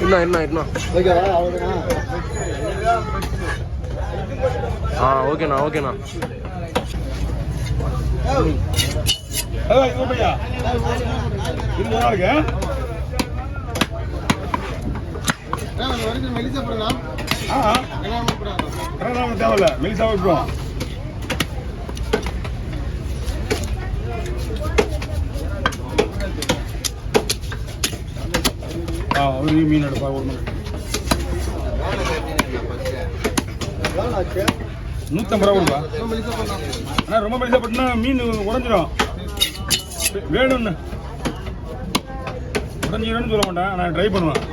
இன்னும் ஓகேண்ணா தேவையில்ல மெலிசா விட்டுருவோம். ஒரு மீன் எடுப்பா ஒரு 150 ரூபா கொடுப்பா. அண்ணா ரொம்ப மெலிசா போட்டுனா மீன் உடஞ்சிடும். வேணும்னு உடஞ்சிடும்னு சொல்ல மாட்டேன், நான் ட்ரை பண்ணுவேன்.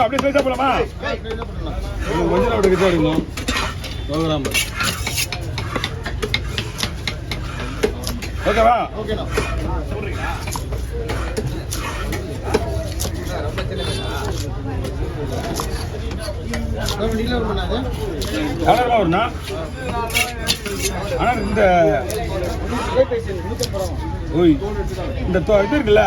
அப்படியே பேச போலாமா? கொஞ்சம் விட்டு கிட்ட இருக்கணும். ஓகேவா? ஓகேண்ணா. வருண்ணா. ஆனா இந்த இது இருக்குல்ல,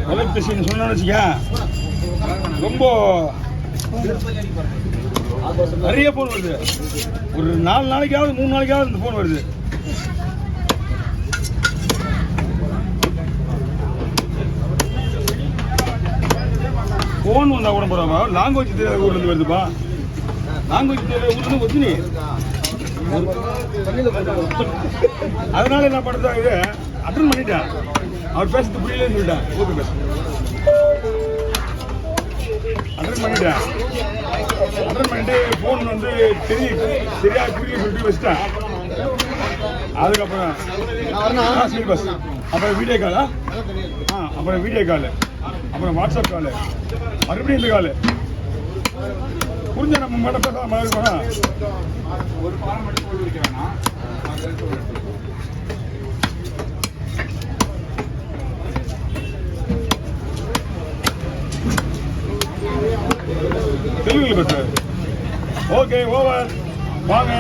தொலைபேசி சொன்னு வச்சுக்க, ரொம்ப நிறைய போன் வருது. ஒரு 4 நாளைக்காவது 3 நாளைக்காவது இந்த போன் வருது. போன் வந்தா கூட போறாமா? லாங்குவேஜ் தெரியாத ஊர்ல இருந்து வருதுப்பா. லாங்குவேஜ் தெரியாத ஊர்ல இருந்து ஒத்துனி. அதனால என்ன பண்றது, அட்டன் பண்ணிட்டேன். அவர் பேசுறது புரியலன்னு சொல்லிட்டேன். ஓகே பேச அட்டன் பண்ணிட்டு போன் வந்து சரியா புரியல சொல்லிட்டு வச்சுட்டேன். அதுக்கப்புறம் சரி பஸ், அப்புறம் வீடியோ காலா, அப்புறம் வீடியோ காலு, அப்புறம் வாட்ஸ்அப் காலு, மறுபடியும் இந்த காலு. புரிஞ்ச நம்ம மட்டும் பேச மாதிரி போனா ஒரு பாலம் மட்டும் போட்டு வைக்க வேணாம். தெலுங்குல பேச. Okay over. வாங்க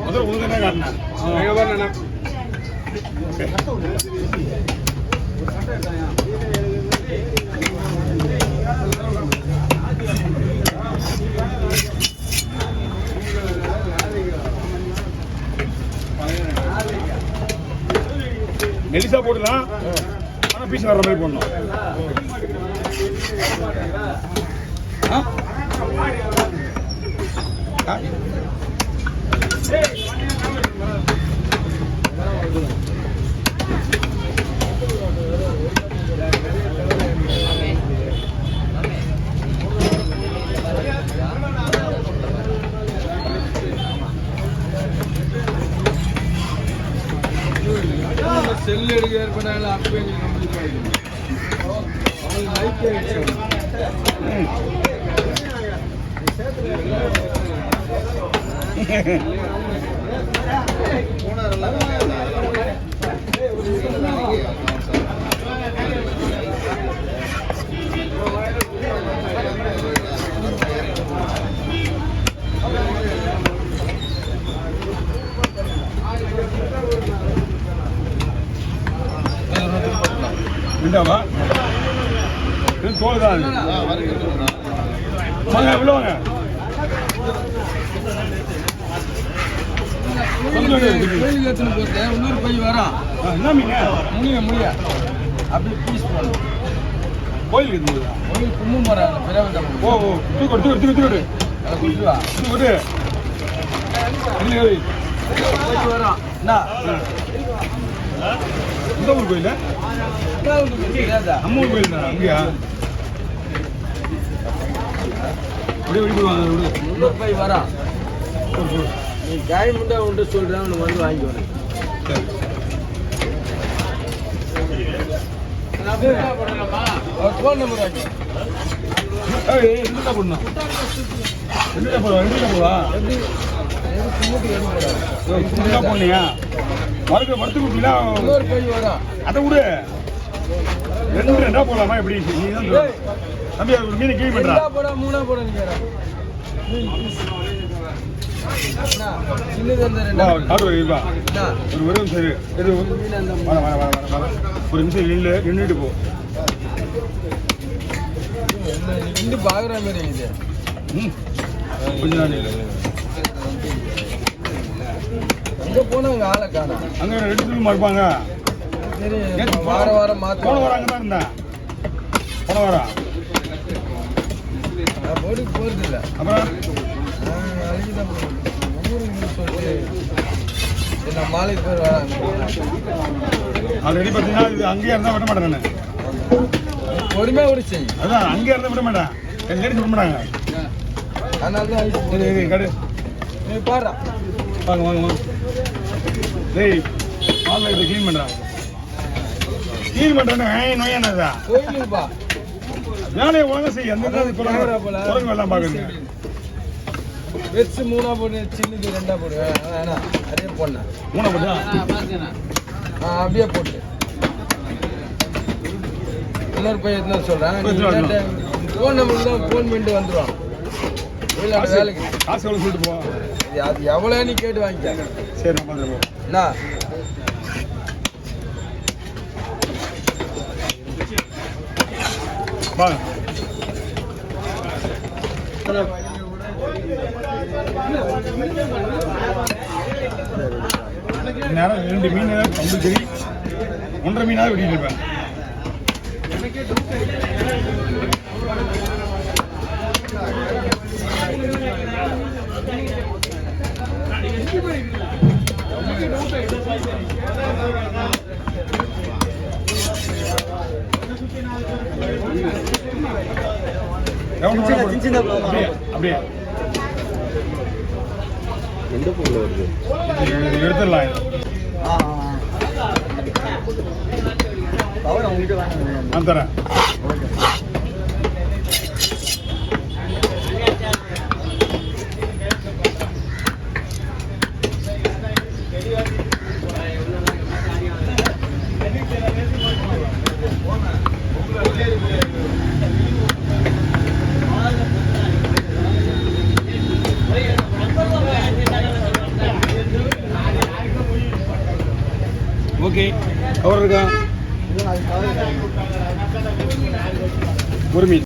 முதல்ல உங்களுக்கு என்ன காட்டினேன்? மெலிசா போடலாம், ஆனால் பீஸ் வர்ற மாதிரி போடணும். செல் எடுக்க ஏற்படாத அப்போ இந்தாவா தோல் தான் வாங்க உள்ள வாங்க. கோயிலுக்கு எடுத்துன்னு போட்டு இன்னொரு பை வரோம். என்ன மீன் முடிய அப்படியே பீஸ் போடணும். கோயிலுக்கு எடுத்து கோயில் கும்பம் போறாங்க பெரிய. ஓ கொடுத்து அதை கொடுத்துருவா கொடு வரோம். என்ன இந்த ஊர் கோயில்? நம்ம ஊர் கோயில் தான். அங்கேயா? அப்படியே வெடிப்படுவாங்க. போய் வரா நீ காய் முண்டை உண்டு சொல்கிறேன், உனக்கு வந்து வாங்கிக்குவேன். ஃபோன் நம்பர் வாங்கி ரெண்டு போடணும். ரெண்டு போடுவா போனியா மறுக்க மறுத்து கொடுத்தீங்களா? இன்னொரு போய் வரும் அதை விடு. ரெண்டா போடலாமா? எப்படி நீ தான் சொல்லு. தம்பி அது மீன் கிளீன் பண்றா. போட மூணா போட நிக்கிறேன். சின்னது அந்த ரெண்டா ஆடு வைப்பா. ஒரு வெறும் சரி இது வர வர வர வர ஒரு நிமிஷம் நின்றுட்டு போ. நின்று பாக்குற மாதிரி இது கொஞ்ச நாள் அங்க போனா அங்க ஆளை காணா. அங்க 2 ரூம் இருப்பாங்க. சரி வார வாரம் மாத்த போன வாரம் அங்கதான் இருந்தேன். போன வாரம் போடுக்கு போறது இல்ல. அப்புறம் அழகுதான் ஊருக்கு சொல்லிட்டு நான் மாலைக்கு போய் வராங்க. ஆல்ரெடி பார்த்தீங்கன்னா இது அங்கேயே இருந்தால் விட மாட்டேன் நான். பொறுமையாக விடுச்சு. அதான் அங்கேயே இருந்தால் விட மாட்டேன். என் லேடி விட மாட்டாங்க. அதனால தான் சரி கடை நீ பாடுறா வாங்க வாங்க வாங்க. டேய் பால் இதை க்ளீன் பண்ணுறான். க்ளீன் பண்ணுறேன்னு நோயானதா கோயிலுப்பா வேலையை ஒழுங்கா செய்ய. அந்த குரங்கு எல்லாம் பார்க்குறீங்க. வெச்சு மூணா போடு, சின்னது ரெண்டா போடு. வேணா அதே போடணும். மூணா போட்டா அப்படியே போட்டு இன்னொரு போய் என்ன சொல்கிறேன். ஃபோன் நம்பருக்கு தான் ஃபோன் பண்ணிட்டு வந்துடுவான். வேலைக்கு காசு எவ்வளோ சொல்லிட்டு போ. அது எவ்வளோ நீ கேட்டு வாங்கிக்க. சரி நான் பார்த்துட்டு என்ன வாங்க. நேரம் 2 மீன் கம்பல்சரி 1.5 மீனாவது வெட்டிட்டு இருப்பேன். அப்படியே எடுத்துடலாம். நான் தரேன். ஓகே அவர் இருக்கா ஒரு மீன்